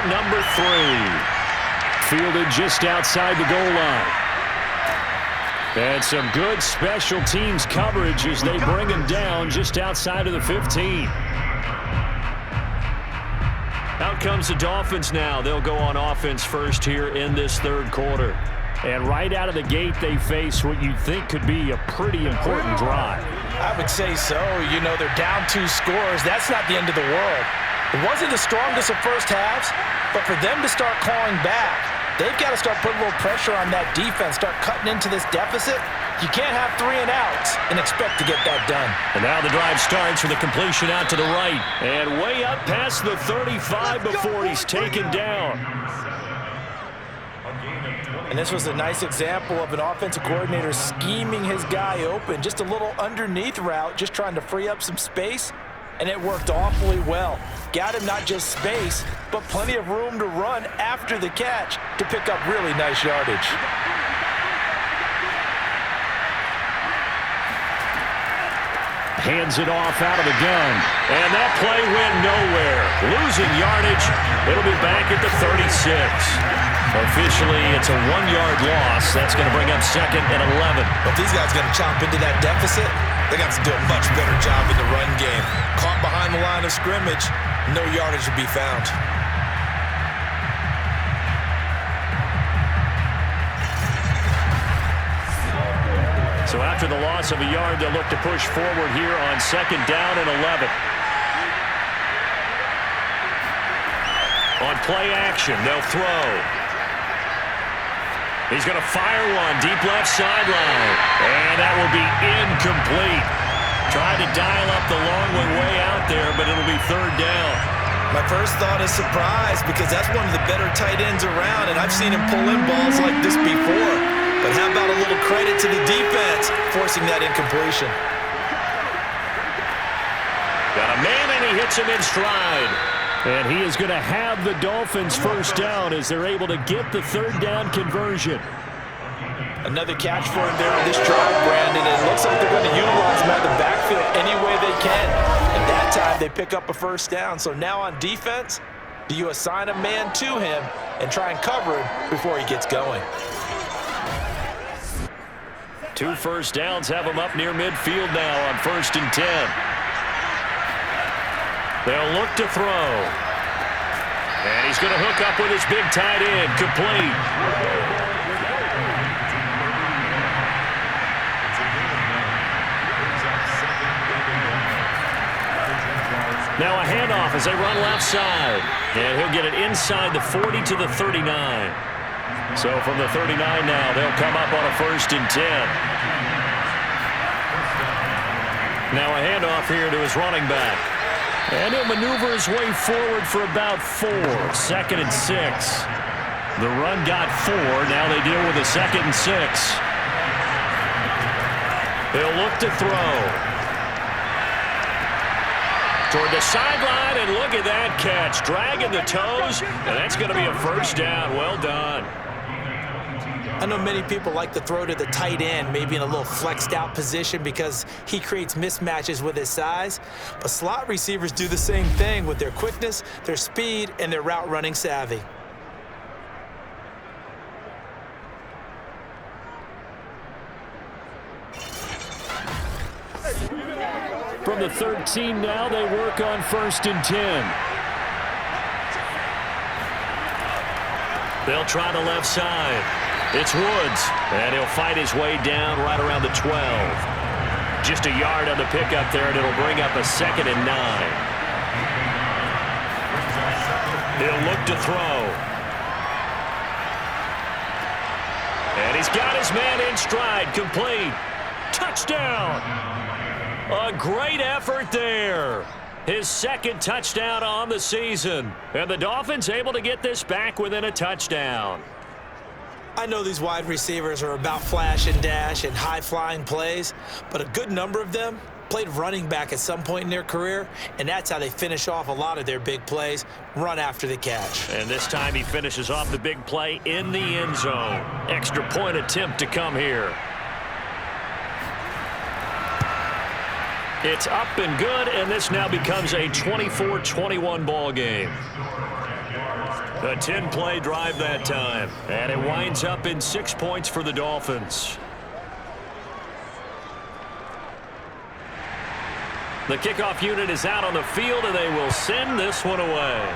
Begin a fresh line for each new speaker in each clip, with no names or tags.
number 3. Fielded just outside the goal line. And some good special teams coverage as they bring him down just outside of the 15. Out comes the Dolphins now. They'll go on offense first here in this third quarter. And right out of the gate, they face what you'd think could be a pretty important drive.
I would say so. You know, they're down 2 scores. That's not the end of the world. It wasn't the strongest of first halves, but for them to start clawing back, they've got to start putting a little pressure on that defense, start cutting into this deficit. You can't have 3 and outs and expect to get that done.
And now the drive starts with a completion out to the right. And way up past the 35 before he's taken down.
And this was a nice example of an offensive coordinator scheming his guy open. Just a little underneath route, just trying to free up some space. And it worked awfully well. Got him not just space, but plenty of room to run after the catch to pick up really nice yardage.
Hands it off out of the gun. And that play went nowhere. Losing yardage. It'll be back at the 36. Officially, it's a 1-yard loss. That's going to bring up 2nd and 11.
But these guys got to chomp into that deficit. They got to do a much better job in the run game. Caught behind the line of scrimmage, no yardage to be found.
So after the loss of a yard, they'll look to push forward here on 2nd down and 11. On play action, they'll throw. He's going to fire one deep left sideline. And that will be incomplete. Tried to dial up the long one way out there, but it'll be 3rd down.
My first thought is surprise because that's one of the better tight ends around, and I've seen him pull in balls like this before. But how about a little credit to the defense forcing that incompletion?
Got a man, and he hits him in stride. And he is going to have the Dolphins first down as they're able to get the 3rd down conversion.
Another catch for him there on this drive, Brandon. It looks like they're going to utilize him out of the backfield any way they can. And that time they pick up a first down. So now on defense, do you assign a man to him and try and cover him before he gets going?
2 first downs have him up near midfield now on 1st and 10. They'll look to throw. And he's going to hook up with his big tight end. Complete. Now a handoff as they run left side. And he'll get it inside the 40 to the 39. So from the 39 now, they'll come up on a 1st and 10. Now a handoff here to his running back. And he'll maneuver his way forward for about 4. 2nd and 6. The run got 4. Now they deal with a 2nd and 6. They'll look to throw. Toward the sideline, and look at that catch. Dragging the toes, and that's going to be a first down. Well done.
I know many people like to throw to the tight end, maybe in a little flexed out position because he creates mismatches with his size. But slot receivers do the same thing with their quickness, their speed, and their route running savvy.
From the 13 now, they work on 1st and 10. They'll try the left side. It's Woods, and he'll fight his way down right around the 12. Just a yard on the pickup there, and it'll bring up a 2nd and 9. He'll look to throw. And he's got his man in stride, complete. Touchdown! A great effort there. His 2nd touchdown on the season. And the Dolphins able to get this back within a touchdown.
I know these wide receivers are about flash and dash and high-flying plays, but a good number of them played running back at some point in their career, and that's how they finish off a lot of their big plays, run after the catch.
And this time he finishes off the big play in the end zone. Extra point attempt to come here. It's up and good, and this now becomes a 24-21 ball game. A 10-play drive that time, and it winds up in 6 points for the Dolphins. The kickoff unit is out on the field, and they will send this one away.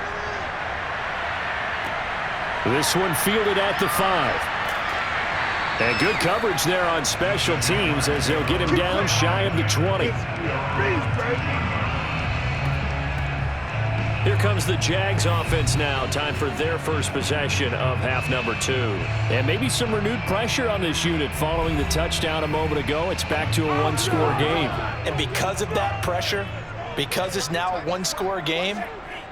This one fielded at the 5. And good coverage there on special teams as they'll get him down shy of the 20. Here comes the Jags offense now. Time for their first possession of half number 2. And maybe some renewed pressure on this unit following the touchdown a moment ago. It's back to a one-score game.
And because of that pressure, because it's now a one-score game,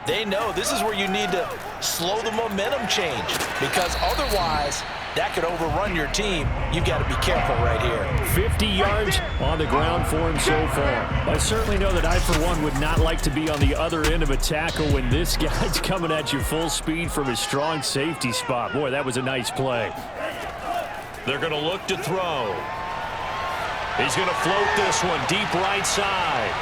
they know this is where you need to slow the momentum change, because otherwise that could overrun your team. You've got to be careful right here.
50 yards on the ground for him so far. I certainly know that I, for one, would not like to be on the other end of a tackle when this guy's coming at you full speed from his strong safety spot. Boy, that was a nice play. They're going to look to throw. He's going to float this one deep right side.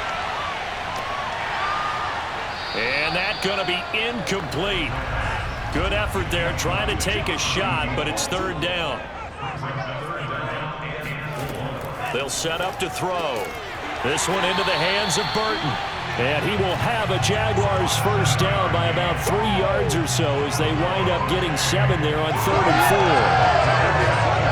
And that's going to be incomplete. Good effort there, trying to take a shot, but it's third down. They'll set up to throw. This one into the hands of Burton. And he will have a Jaguars first down by about 3 yards or so as they wind up getting 7 there on 3rd and 4.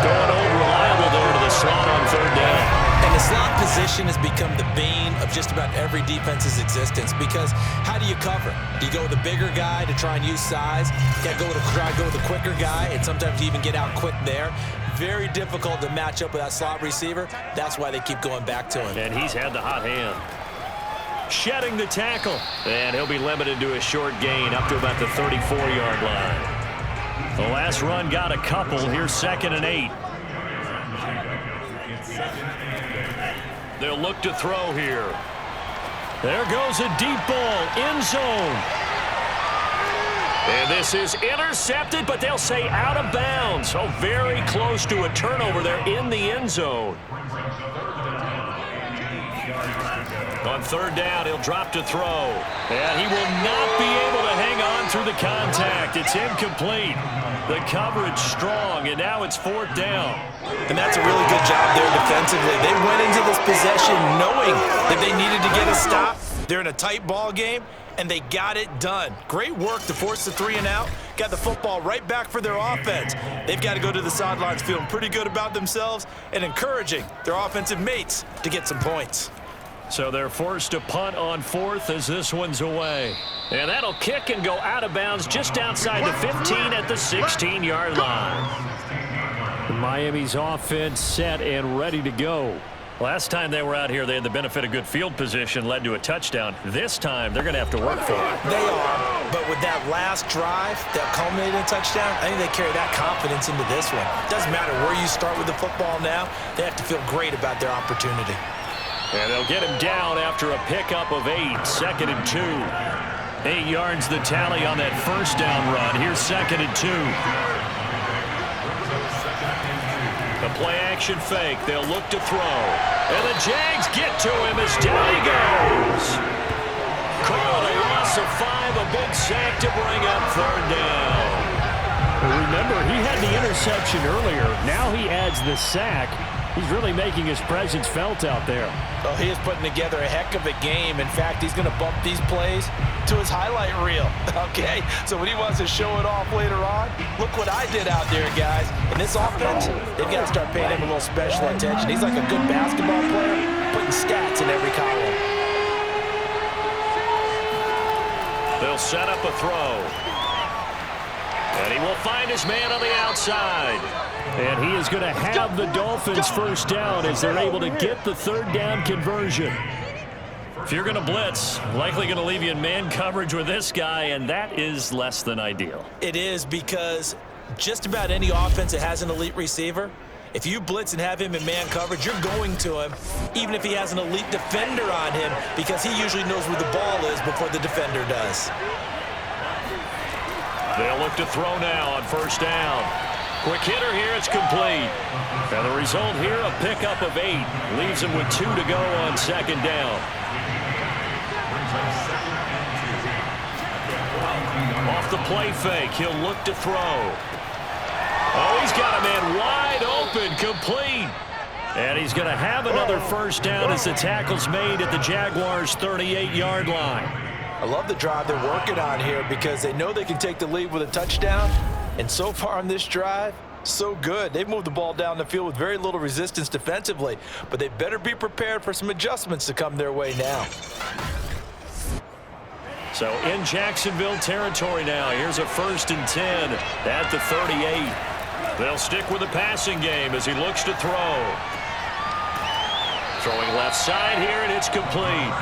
Going unreliable there to the slot on 3rd down.
And the slot position has become the bane of just about every defense's existence, because how do you cover? Do you go with the bigger guy to try and use size? You got to try to go with the quicker guy, and sometimes you even get out quick there. Very difficult to match up with that slot receiver. That's why they keep going back to him.
And he's had the hot hand. Shedding the tackle. And he'll be limited to a short gain up to about the 34-yard line. The last run got a couple. Here's 2nd and 8. They'll look to throw here. There goes a deep ball, end zone. And this is intercepted, but they'll say out of bounds. Oh, very close to a turnover there in the end zone. On 3rd down, he'll drop to throw. And he will not be able to hang on through the contact. It's incomplete. The coverage strong, and now it's 4th down.
And that's a really good job there defensively. They went into this possession knowing that they needed to get a stop. They're in a tight ball game, and they got it done. Great work to force the 3 and out. Got the football right back for their offense. They've got to go to the sidelines feeling pretty good about themselves and encouraging their offensive mates to get some points.
So they're forced to punt on 4th as this one's away. And that'll kick and go out of bounds just outside the 15 at the 16-yard line. Miami's offense set and ready to go. Last time they were out here, they had the benefit of good field position, led to a touchdown. This time, they're going to have to work for it.
They are, but with that last drive that culminated in a touchdown, I think they carry that confidence into this one. Doesn't matter where you start with the football now, they have to feel great about their opportunity.
And they'll get him down after a pickup of 8, 2nd and 2. 8 yards the tally on that first down run. Here's 2nd and 2. The play-action fake. They'll look to throw. And the Jags get to him as down he goes. Called a loss of 5, a big sack to bring up 3rd down. Remember, he had the interception earlier. Now he adds the sack. He's really making his presence felt out there.
Oh, he is putting together a heck of a game. In fact, he's going to bump these plays to his highlight reel. Okay, so when he wants to show it off later on, look what I did out there, guys. In this offense, they've got to start paying him a little special attention. He's like a good basketball player, putting stats in every column.
They'll set up a throw. And he will find his man on the outside. And he is going to have the Dolphins first down as they're able to get the 3rd down conversion. If you're going to blitz, likely going to leave you in man coverage with this guy, and that is less than ideal.
It is, because just about any offense that has an elite receiver, if you blitz and have him in man coverage, you're going to him, even if he has an elite defender on him, because he usually knows where the ball is before the defender does.
They'll look to throw now on first down. Quick hitter here, it's complete. And the result here, a pickup of 8. Leaves him with 2 to go on 2nd down. off the play fake. He'll look to throw. Oh, he's got a man wide open, complete. And he's going to have another first down as the tackle's made at the Jaguars' 38-yard line.
I love the drive they're working on here because they know they can take the lead with a touchdown. And so far on this drive, so good. They've moved the ball down the field with very little resistance defensively, but they better be prepared for some adjustments to come their way now.
So in Jacksonville territory now, here's a 1st and 10 at the 38. They'll stick with the passing game as he looks to throw. Throwing left side here, and it's complete.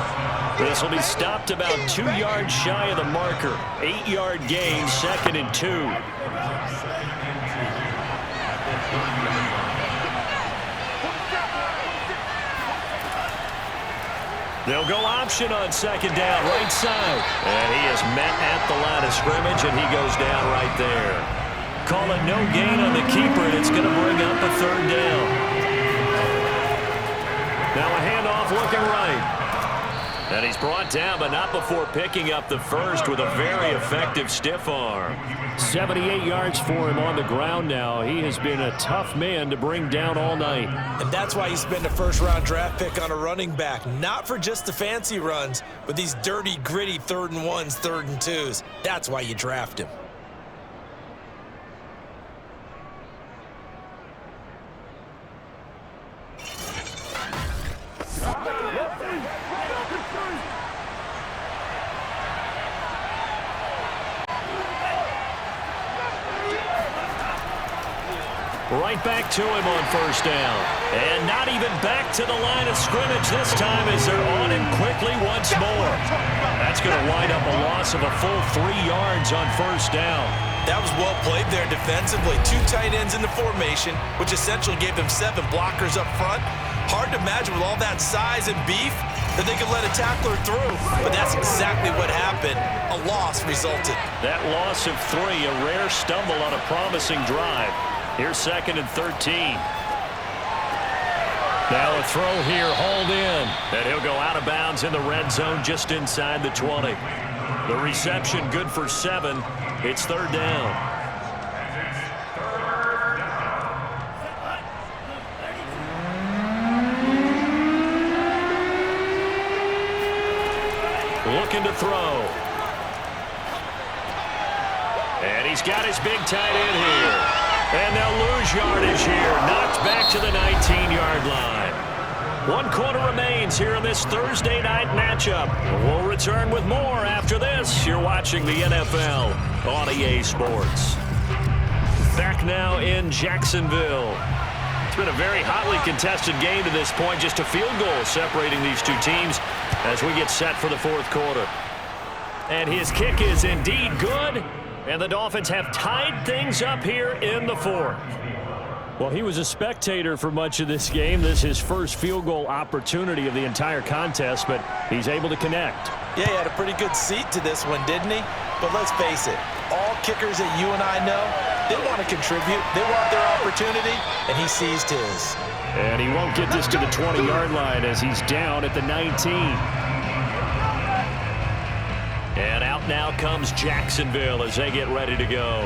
This will be stopped about 2 yards shy of the marker. 8-yard gain, 2nd and 2. They'll go option on 2nd down, right side. And he is met at the line of scrimmage, and he goes down right there. Call it no gain on the keeper, and it's going to bring up a 3rd down. Now a handoff looking right. And he's brought down, but not before picking up the first with a very effective stiff arm. 78 yards for him on the ground now. He has been a tough man to bring down all night.
And that's why you spend a first-round draft pick on a running back. Not for just the fancy runs, but these dirty, gritty 3rd and 1s, 3rd and 2s. That's why you draft him.
Right back to him on 1st down. And not even back to the line of scrimmage this time as they're on him quickly once more. That's going to wind up a loss of a full 3 yards on 1st down.
That was well played there defensively. 2 tight ends in the formation, which essentially gave them 7 blockers up front. Hard to imagine with all that size and beef that they could let a tackler through. But that's exactly what happened. A loss resulted.
That loss of 3, a rare stumble on a promising drive. Here's 2nd and 13. Now a throw here, hauled in. And he'll go out of bounds in the red zone just inside the 20. The reception good for 7. It's 3rd down. Looking to throw. And he's got his big tight end here. And they'll lose yardage here. Knocked back to the 19-yard line. 1 quarter remains here in this Thursday night matchup. We'll return with more after this. You're watching the NFL on EA Sports. Back now in Jacksonville. It's been a very hotly contested game to this point. Just a field goal separating these two teams as we get set for the 4th quarter. And his kick is indeed good. And the Dolphins have tied things up here in the 4th. Well, he was a spectator for much of this game. This is his first field goal opportunity of the entire contest, but he's able to connect.
Yeah, he had a pretty good seat to this one, didn't he? But let's face it, all kickers that you and I know, they want to contribute. They want their opportunity, and he seized his.
And he won't get this to the 20-yard line as he's down at the 19. And out now comes Jacksonville as they get ready to go.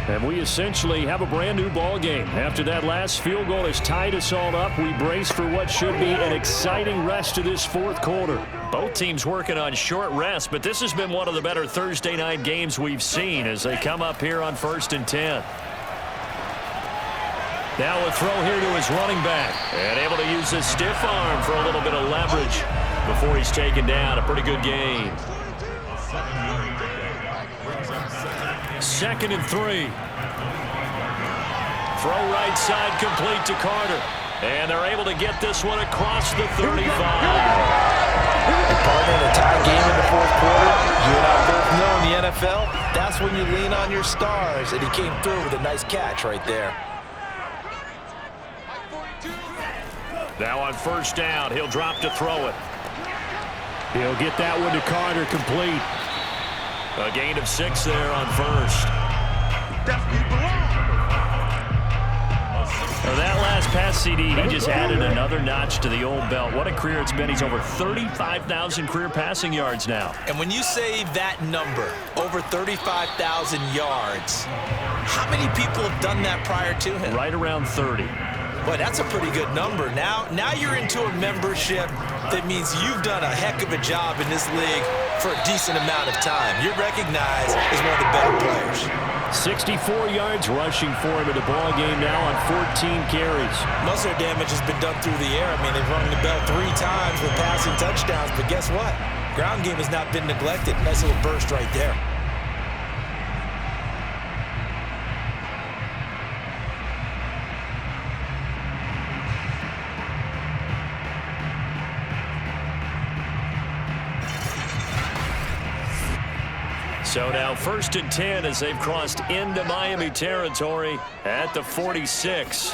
And we essentially have a brand new ball game. After that last field goal has tied us all up, we brace for what should be an exciting rest of this 4th quarter. Both teams working on short rest, but this has been one of the better Thursday night games we've seen as they come up here on 1st and 10. Now a throw here to his running back. And able to use his stiff arm for a little bit of leverage before he's taken down. A pretty good gain. 2nd and 3. Throw right side complete to Carter. And they're able to get this one across the 35.
And partner, in a tie game in the 4th quarter, you and I both know in the NFL, that's when you lean on your stars. And he came through with a nice catch right there.
Now on 1st down, he'll drop to throw it. He'll get that one to Carter, complete. A gain of 6 there on 1st. Well, that last pass, CD, he just added another notch to the old belt. What a career it's been. He's over 35,000 career passing yards now.
And when you say that number, over 35,000 yards, how many people have done that prior to him?
Right around 30.
Boy, that's a pretty good number. Now you're into a membership that means you've done a heck of a job in this league for a decent amount of time. You're recognized as one of the better players.
64 yards rushing for him in the ball game now on 14 carries.
Most of their damage has been done through the air. I mean, they've rung the bell 3 times with passing touchdowns, but guess what? Ground game has not been neglected. Nice little burst right there.
So now 1st and 10 as they've crossed into Miami territory at the 46.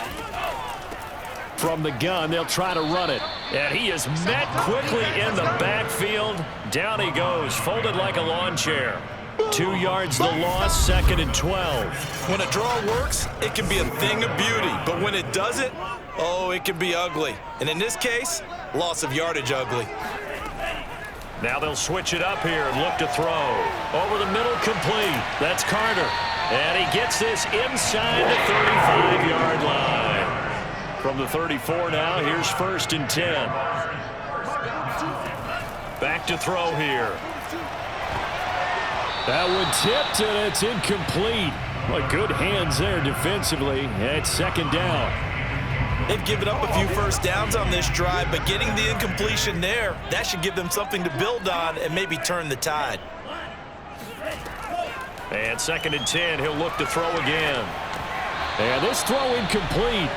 From the gun, they'll try to run it. And he is met quickly in the backfield. Down he goes, folded like a lawn chair. 2 yards the loss, 2nd and 12.
When a draw works, it can be a thing of beauty. But when it doesn't, oh, it can be ugly. And in this case, loss of yardage ugly.
Now they'll switch it up here and look to throw. Over the middle, complete. That's Carter. And he gets this inside the 35-yard line. From the 34 now, here's 1st and 10. Back to throw here. That one tipped, and it's incomplete. Well, good hands there defensively at 2nd down.
They've given up a few first downs on this drive, but getting the incompletion there, that should give them something to build on and maybe turn the tide.
And 2nd and 10, he'll look to throw again. And this throw incomplete.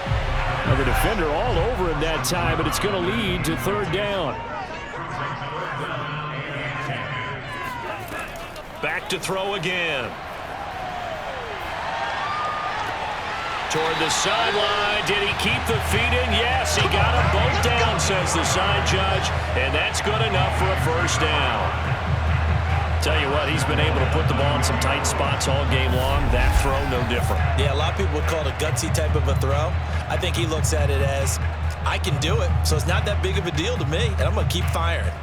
Now the defender all over him that time, but it's going to lead to 3rd down. Back to throw again. Toward the sideline. Did he keep the feet in? Yes, he got them both down, says the side judge. And that's good enough for a 1st down. Tell you what, he's been able to put the ball in some tight spots all game long. That throw, no different.
Yeah, a lot of people would call it a gutsy type of a throw. I think he looks at it as, I can do it, so it's not that big of a deal to me, and I'm going to keep firing.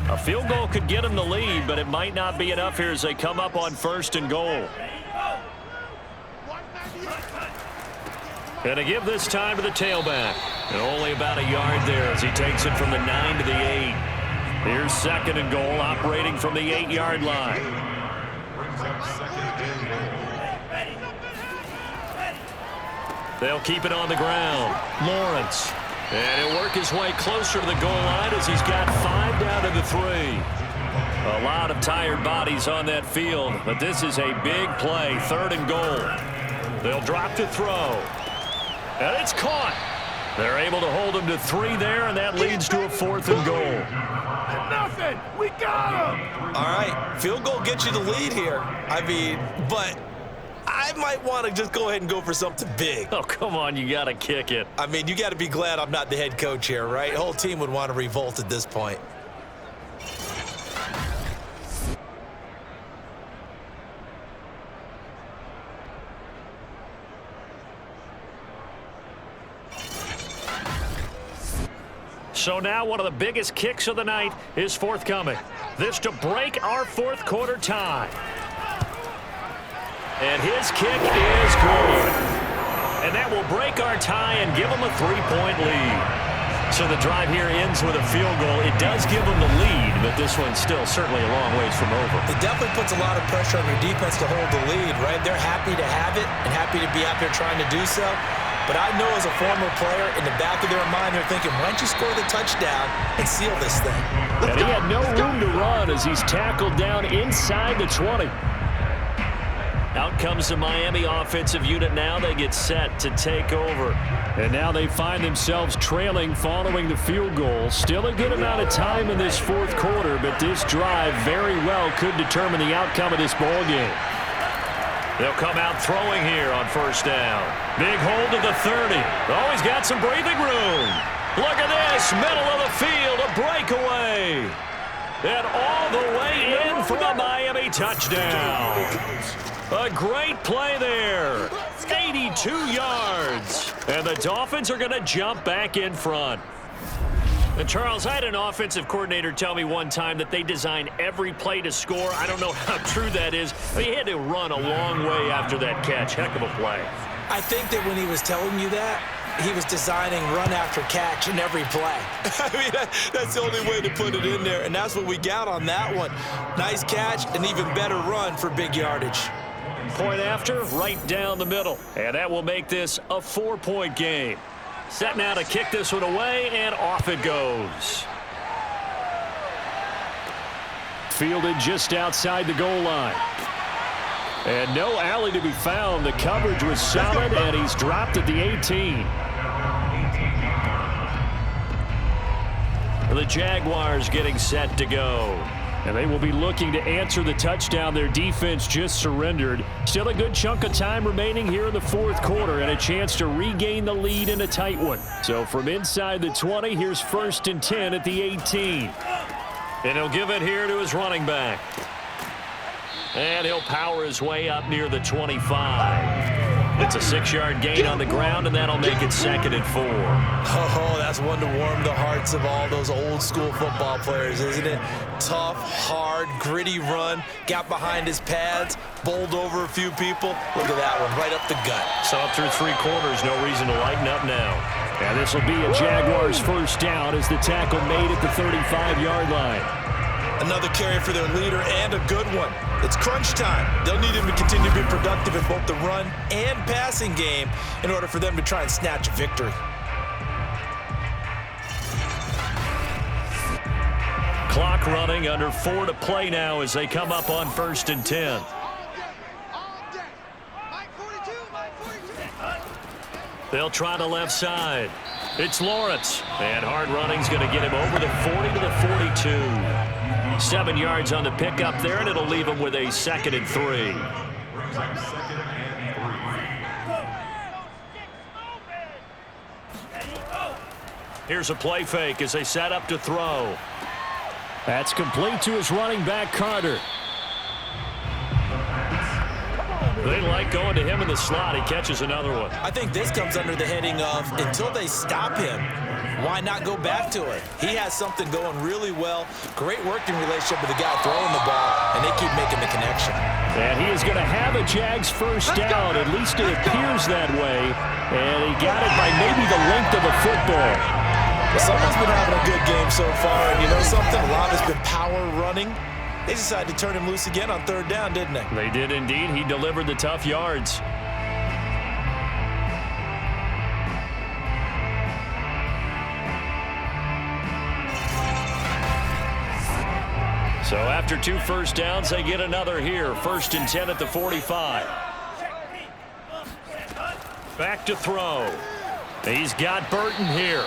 A field goal could get him the lead, but it might not be enough here as they come up on 1st and goal. And to give this time to the tailback. And only about a yard there as he takes it from the 9 to the 8. Here's 2nd and goal, operating from the 8-yard line. They'll keep it on the ground. Lawrence. And he'll work his way closer to the goal line as he's got 5 down to the 3. A lot of tired bodies on that field, but this is a big play, 3rd and goal. They'll drop to throw. And it's caught. They're able to hold him to 3 there, and that leads to a 4th and goal.
Nothing. We got him.
All right, field goal gets you the lead here. I mean, but I might want to just go ahead and go for something big.
Oh, come on, you got to kick it.
I mean, you got to be glad I'm not the head coach here, right? The whole team would want to revolt at this point.
So now one of the biggest kicks of the night is forthcoming. This to break our 4th quarter tie. And his kick is good. And that will break our tie and give them a 3-point lead. So the drive here ends with a field goal. It does give them the lead, but this one's still certainly a long ways from over.
It definitely puts a lot of pressure on your defense to hold the lead, right? They're happy to have it and happy to be out there trying to do so. But I know as a former player, in the back of their mind, they're thinking, why don't you score the touchdown and seal this thing?
And he had no room to run as he's tackled down inside the 20. Out comes the Miami offensive unit now. They get set to take over. And now they find themselves trailing following the field goal. Still a good amount of time in this 4th quarter, but this drive very well could determine the outcome of this ball game. They'll come out throwing here on 1st down. Big hold to the 30. Oh, he's got some breathing room. Look at this, middle of the field, a breakaway. And all the way in for a Miami touchdown. A great play there. 82 yards. And the Dolphins are going to jump back in front. And Charles, I had an offensive coordinator tell me one time that they design every play to score. I don't know how true that is. But he had to run a long way after that catch. Heck of a play.
I think that when he was telling you that, he was designing run after catch in every play. I mean, that's the only way to put it in there, and that's what we got on that one. Nice catch, an even better run for big yardage.
Point after, right down the middle. And that will make this a 4-point game. Set now to kick this one away, and off it goes. Fielded just outside the goal line. And no alley to be found. The coverage was solid, and he's dropped at the 18. The Jaguars getting set to go. And they will be looking to answer the touchdown their defense just surrendered. Still a good chunk of time remaining here in the fourth quarter and a chance to regain the lead in a tight one. So from inside the 20, here's 1st and 10 at the 18. And he'll give it here to his running back. And he'll power his way up near the 25. It's a 6-yard gain on the ground, and that'll make it 2nd and 4.
Oh, that's one to warm the hearts of all those old-school football players, isn't it? Tough, hard, gritty run, got behind his pads, bowled over a few people. Look at that one, right up the gut.
So up through 3 quarters, no reason to lighten up now. And this will be a Jaguars first down as the tackle made at the 35-yard line.
Another carry for their leader and a good one. It's crunch time. They'll need him to continue to be productive in both the run and passing game in order for them to try and snatch a victory.
Clock running, under 4 to play now as they come up on 1st and 10. They'll try the left side. It's Lawrence. And hard running's going to get him over the 40 to the 42. 7 yards on the pickup there, and it'll leave him with a 2nd and 3. Here's a play fake as they set up to throw. That's complete to his running back, Carter. They like going to him in the slot. He catches another one.
I think this comes under the heading of until they stop him, why not go back to it? He has something going really well. Great working relationship with the guy throwing the ball, and they keep making the connection.
And he is going to have a Jags first down. At least it appears that way. And he got it by maybe the length of a football.
Well, someone's been having a good game so far, and you know something? A lot has been power running. They decided to turn him loose again on 3rd down, didn't they?
They did indeed. He delivered the tough yards. So after 2 first downs, they get another here. 1st and 10 at the 45. Back to throw. He's got Burton here.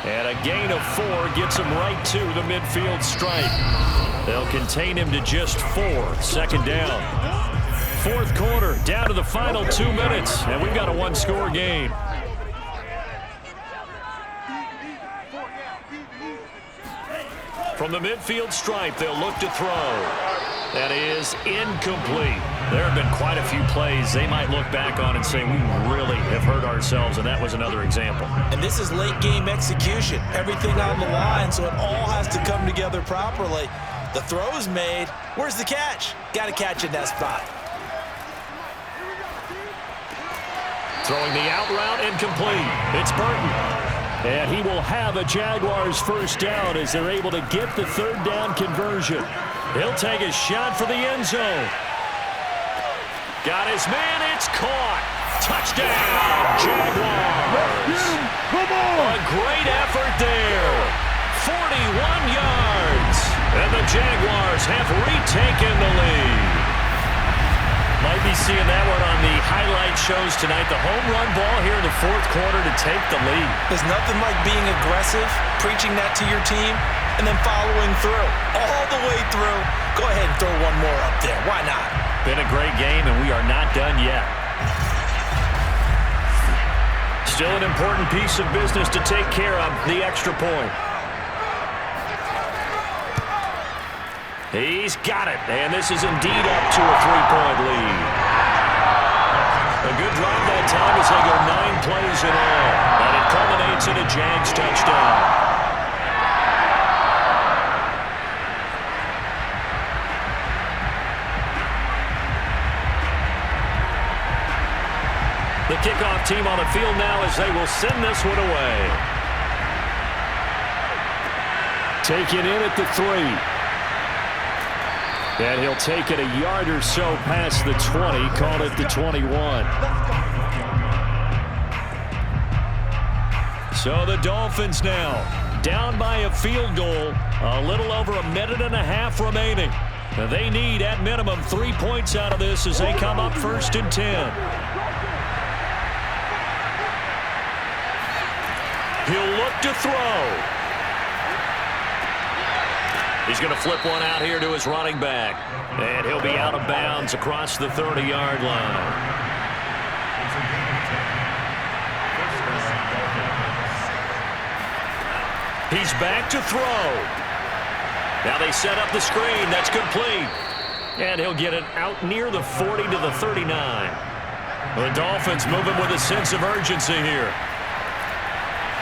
And a gain of 4 gets him right to the midfield stripe. They'll contain him to just 4. 2nd down. 4th quarter, down to the final 2 minutes. And we've got a 1-score game. From the midfield stripe, they'll look to throw. That is incomplete. There have been quite a few plays they might look back on and say, we really have hurt ourselves, and that was another example.
And this is late game execution. Everything on the line, so it all has to come together properly. The throw's made. Where's the catch? Got to catch in that spot.
Throwing the out route incomplete. It's Burton. And he will have a Jaguars first down as they're able to get the 3rd down conversion. He'll take a shot for the end zone. Got his man. It's caught. Touchdown, Jaguars. A great effort there. 41 yards. And the Jaguars have retaken the lead. Might be seeing that one on the highlight shows tonight. The home run ball here in the 4th quarter to take the lead.
There's nothing like being aggressive, preaching that to your team, and then following through. All the way through. Go ahead and throw one more up there. Why not?
Been a great game, and we are not done yet. Still an important piece of business to take care of, the extra point. He's got it, and this is indeed up to a 3-point lead. A good drive that time as they go 9 plays in all. And it culminates in a Jags touchdown. The kickoff team on the field now as they will send this one away. Take it in at the 3. And he'll take it a yard or so past the 20, call it the 21. So the Dolphins now down by a field goal, a little over a minute and a half remaining. They need at minimum 3 points out of this as they come up 1st and 10. He'll look to throw. He's going to flip one out here to his running back. And he'll be out of bounds across the 30-yard line. He's back to throw. Now they set up the screen. That's complete. And he'll get it out near the 40 to the 39. The Dolphins moving with a sense of urgency here.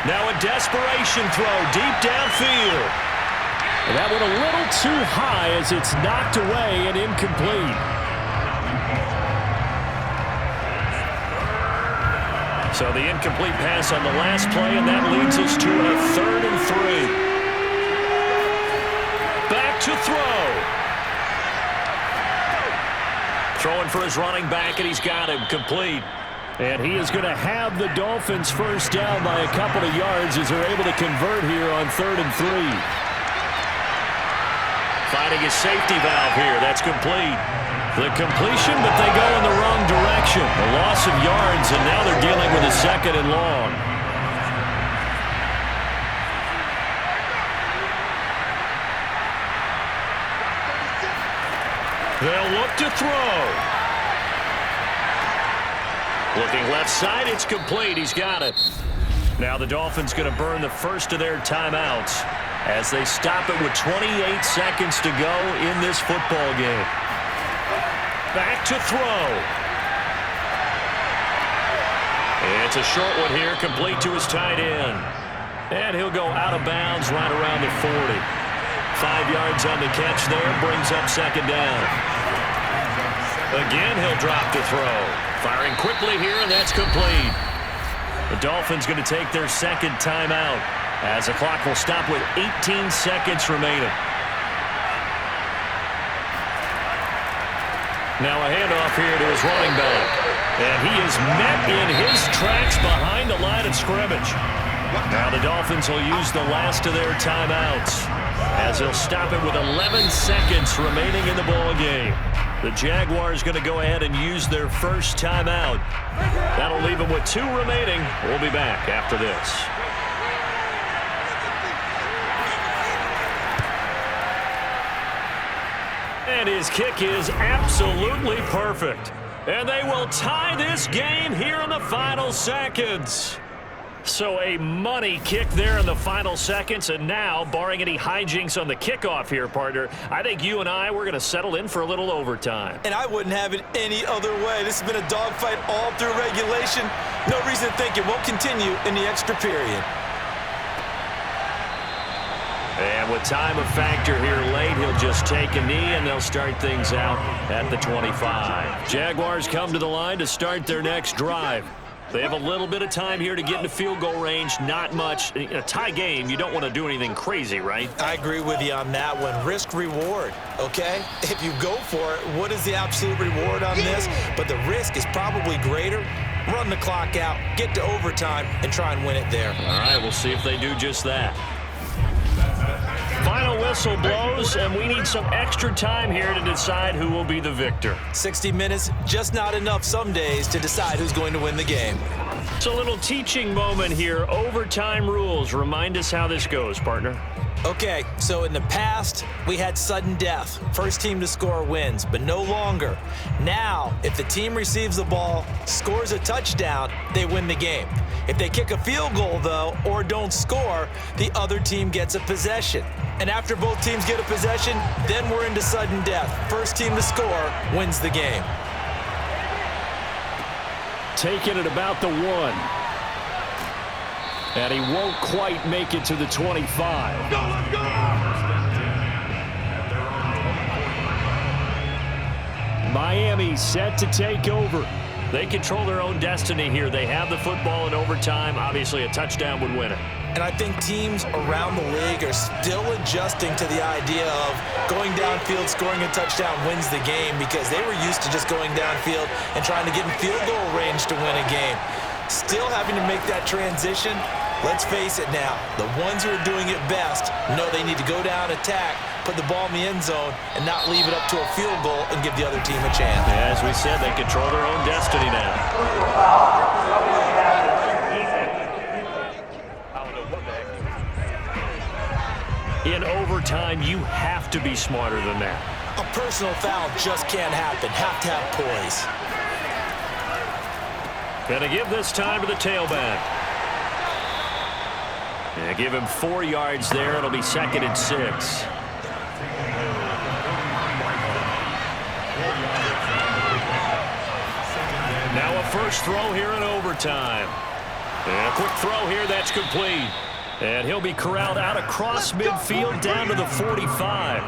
Now a desperation throw deep downfield. And that one a little too high as it's knocked away and incomplete. So the incomplete pass on the last play, and that leads us to a 3rd and 3. Back to throw. Throwing for his running back, and he's got him complete. And he is going to have the Dolphins first down by a couple of yards as they're able to convert here on 3rd and 3. Finding his safety valve here. That's complete. The completion, but they go in the wrong direction. A loss of yards, and now they're dealing with a 2nd and long. They'll look to throw. Looking left side, it's complete. He's got it. Now the Dolphins going to burn the first of their timeouts as they stop it with 28 seconds to go in this football game. Back to throw. It's a short one here, complete to his tight end. And he'll go out of bounds right around the 40. 5 yards on the catch there, brings up 2nd down. Again, he'll drop to throw. Firing quickly here, and that's complete. The Dolphins going to take their 2nd timeout as the clock will stop with 18 seconds remaining. Now a handoff here to his running back. And he is met in his tracks behind the line of scrimmage. Now the Dolphins will use the last of their timeouts as they'll stop it with 11 seconds remaining in the ball game. The Jaguars going to go ahead and use their first timeout. That'll leave them with 2 remaining. We'll be back after this. And his kick is absolutely perfect. And they will tie this game here in the final seconds. So a money kick there in the final seconds, and now, barring any hijinks on the kickoff here, partner, I think you and I, we're going to settle in for a little overtime.
And I wouldn't have it any other way. This has been a dogfight all through regulation. No reason to think it won't continue in the extra period.
And with time a factor here late, he'll just take a knee, and they'll start things out at the 25. Jaguars come to the line to start their next drive. They have a little bit of time here to get into field goal range, not much. In a tie game, you don't want to do anything crazy, right?
I agree with you on that one. Risk-reward, okay? If you go for it, what is the absolute reward on this? But the risk is probably greater. Run the clock out, get to overtime, and try and win it there.
All right, we'll see if they do just that. Final whistle blows, and we need some extra time here to decide who will be the victor.
60 minutes, just not enough some days to decide who's going to win the game.
It's a little teaching moment here. Overtime rules. Remind us how this goes, partner.
Okay, so in the past, we had sudden death. First team to score wins, but no longer. Now, if the team receives the ball, scores a touchdown, they win the game. If they kick a field goal, though, or don't score, the other team gets a possession. And after both teams get a possession, then we're into sudden death. First team to score wins the game.
taken at about the 1. And he won't quite make it to the 25.
Let's go!
Miami set to take over. They control their own destiny here. They have the football in overtime. Obviously, a touchdown would win it.
And I think teams around the league are still adjusting to the idea of going downfield, scoring a touchdown wins the game, because they were used to just going downfield and trying to get in field goal range to win a game. Still having to make that transition. Let's face it now, the ones who are doing it best know they need to go down, attack, put the ball in the end zone, and not leave it up to a field goal and give the other team a chance.
Yeah, as we said, they control their own destiny now. In overtime, you have to be smarter than that.
A personal foul just can't happen. Have to have poise.
Gonna give this time to the tailback. Yeah, give him 4 yards there. It'll be 2nd and 6. Now a first throw here in overtime. And a quick throw here, that's complete. And he'll be corralled out across midfield down to the 45.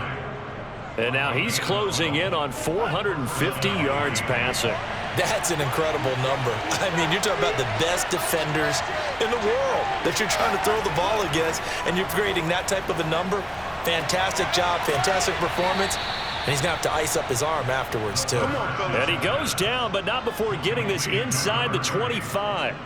And now he's closing in on 450 yards passing.
That's an incredible number. I mean, you're talking about the best defenders in the world that you're trying to throw the ball against, and you're creating that type of a number. Fantastic job, fantastic performance, and he's going to have to ice up his arm afterwards, too.
And he goes down, but not before getting this inside the 25.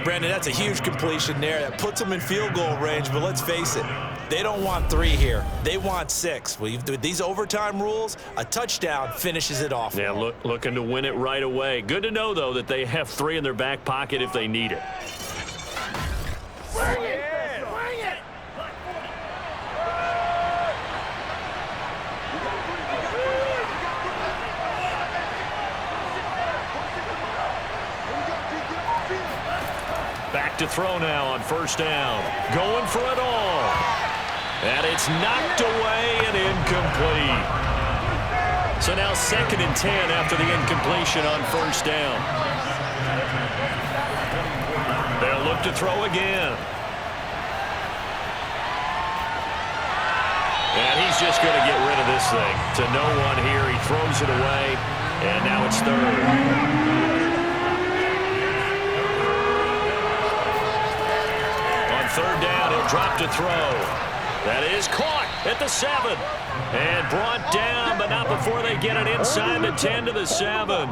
Brandon, that's a huge completion there. That puts them in field goal range, but let's face it, they don't want 3 here. They want 6. With these overtime rules, a touchdown finishes it off.
Yeah, looking to win it right away. Good to know, though, that they have 3 in their back pocket if they need it.
Bring it! Bring it!
Back to throw now on first down. Going for it all. And it's knocked away and incomplete. So now 2nd and 10 after the incompletion on first down. They'll look to throw again. And he's just going to get rid of this thing. To no one here. He throws it away. And now it's 3rd. On 3rd down, he'll drop to throw. That is caught at the 7. And brought down, but not before they get it inside the 10 to the 7.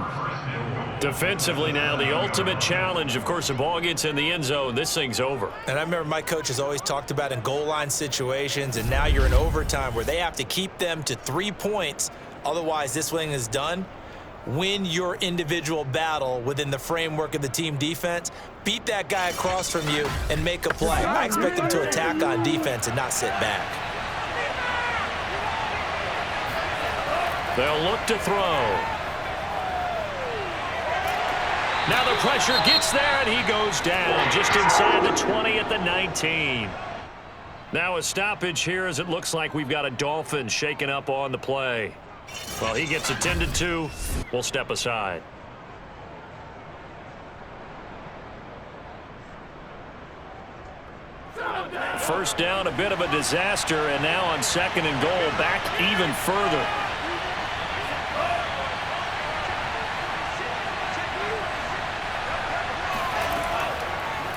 Defensively now, the ultimate challenge. Of course, the ball gets in the end zone. This thing's over.
And I remember my coach has always talked about in goal line situations, and now you're in overtime where they have to keep them to 3 points. Otherwise, this thing is done. Win your individual battle within the framework of the team defense. Beat that guy across from you and make a play. I expect them to attack on defense and not sit back.
They'll look to throw. Now the pressure gets there, and he goes down just inside the 20 at the 19. Now a stoppage here as it looks like we've got a Dolphin shaking up on the play. Well, he gets attended to. We'll step aside. First down, a bit of a disaster, and now on 2nd and goal, back even further.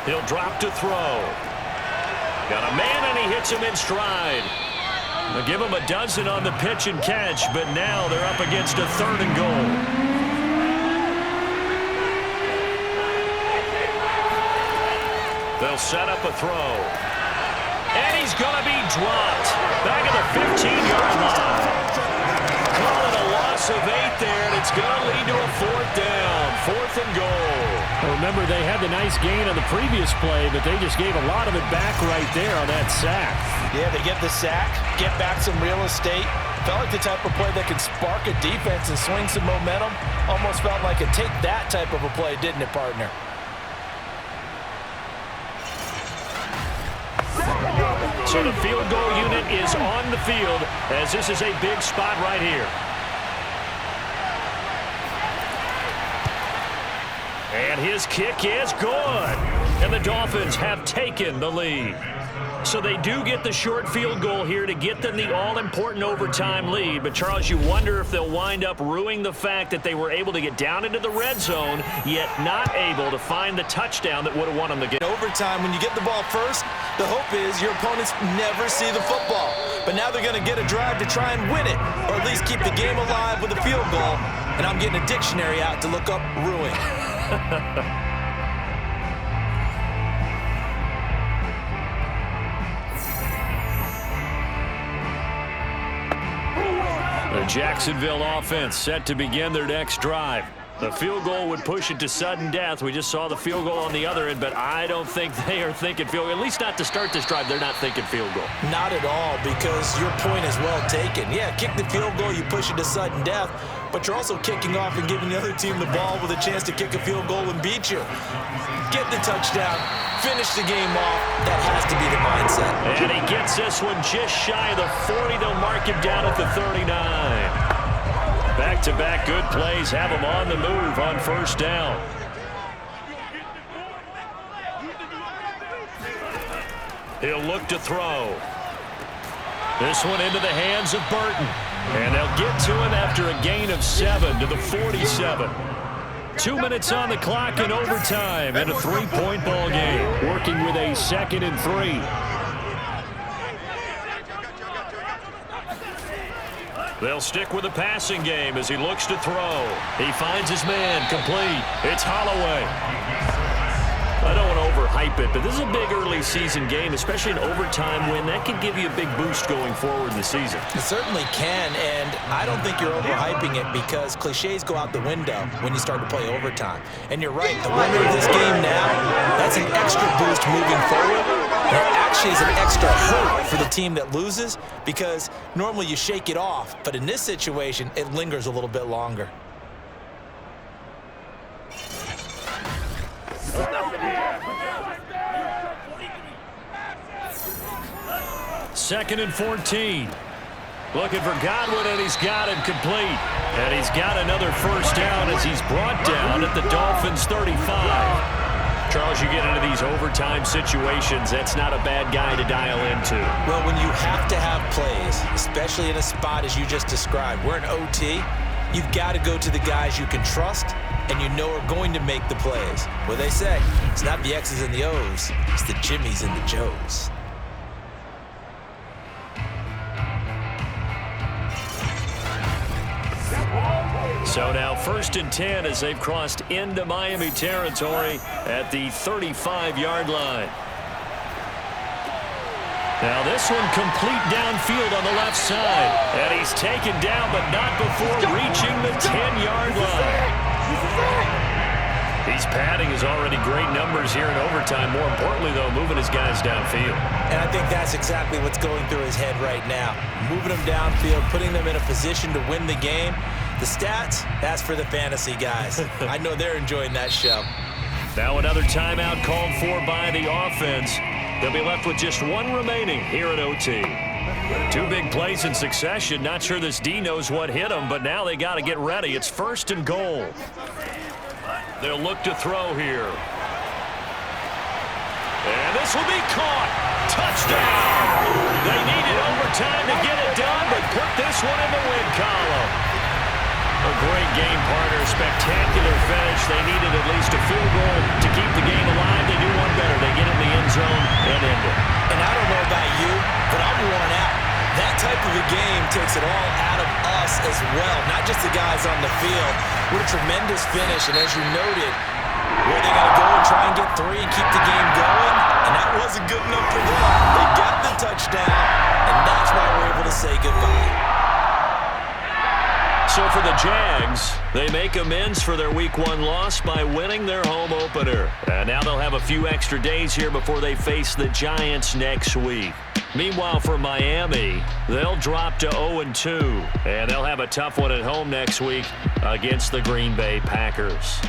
He'll drop to throw. Got a man, and he hits him in stride. They'll give him a dozen on the pitch and catch, but now they're up against a 3rd and goal. They'll set up a throw. And he's going to be dropped. Back at the 15-yard line. Call it a loss of 8 there, and it's going to lead to a 4th down. 4th and goal.
Well, remember, they had the nice gain on the previous play, but they just gave a lot of it back right there on that sack.
Yeah, they get the sack, get back some real estate. Felt like the type of play that can spark a defense and swing some momentum. Almost felt like a take that type of a play, didn't it, partner?
So the field goal unit is on the field as this is a big spot right here. And his kick is good. And the Dolphins have taken the lead. So they do get the short field goal here to get them the all-important overtime lead. But, Charles, you wonder if they'll wind up ruining the fact that they were able to get down into the red zone, yet not able to find the touchdown that would have won them the game.
Overtime, when you get the ball first, the hope is your opponents never see the football. But now they're going to get a drive to try and win it, or at least keep the game alive with a field goal. And I'm getting a dictionary out to look up ruin.
The Jacksonville offense set to begin their next drive. The field goal would push it to sudden death. We just saw the field goal on the other end, but I don't think they are thinking field goal. At least not to start this drive. They're not thinking field goal.
Not at all, because your point is well taken. Yeah, kick the field goal, you push it to sudden death, but you're also kicking off and giving the other team the ball with a chance to kick a field goal and beat you. Get the touchdown, finish the game off. That has to be the mindset.
And he gets this one just shy of the 40. They'll mark him down at the 39. Back-to-back good plays have him on the move on first down. He'll look to throw. This one into the hands of Burton. And they'll get to him after a gain of 7 to the 47. 2 minutes on the clock in overtime and a 3-point ball game.
Working with a 2nd and 3.
They'll stick with the passing game as he looks to throw. He finds his man complete. It's Holloway. I don't want to overhype it, but this is a big early season game, especially an overtime win. That can give you a big boost going forward in the season.
It certainly can, and I don't think you're overhyping it because cliches go out the window when you start to play overtime. And you're right, the winner of this game now, that's an extra boost moving forward. And it actually is an extra hurt for the team that loses because normally you shake it off, but in this situation, it lingers a little bit longer.
Second and 14. Looking for Godwin, and he's got him complete. And he's got another first down as he's brought down at the Dolphins' 35. Charles, you get into these overtime situations, that's not a bad guy to dial into.
Well, when you have to have plays, especially in a spot as you just described, we're in OT, you've got to go to the guys you can trust and you know are going to make the plays. What they say, it's not the X's and the O's, it's the Jimmys and the Joes.
So now 1st and 10 as they've crossed into Miami territory at the 35-yard line. Now this one complete downfield on the left side. And he's taken down, but not before reaching the 10-yard line. He's padding his already great numbers here in overtime. More importantly, though, moving his guys downfield.
And I think that's exactly what's going through his head right now. Moving them downfield, putting them in a position to win the game. The stats, that's for the fantasy guys. I know they're enjoying that show.
Now another timeout called for by the offense. They'll be left with just one remaining here at OT. 2 big plays in succession. Not sure this D knows what hit him, but now they got to get ready. It's 1st and goal. They'll look to throw here. And this will be caught. Touchdown! They needed overtime to get it done, but put this one in the win column. A great game partner, spectacular finish. They needed at least a field goal to keep the game alive. They do one better. They get in the end zone and end it.
And I don't know about you, but I'm worn out. That type of a game takes it all out of us as well, not just the guys on the field. What a tremendous finish, and as you noted, where they got to go and try and get 3 and keep the game going, and that wasn't good enough for them. They got the touchdown, and that's why we're able to say goodbye.
So for the Jags, they make amends for their Week 1 loss by winning their home opener. And now they'll have a few extra days here before they face the Giants next week. Meanwhile, for Miami, they'll drop to 0-2, and they'll have a tough one at home next week against the Green Bay Packers.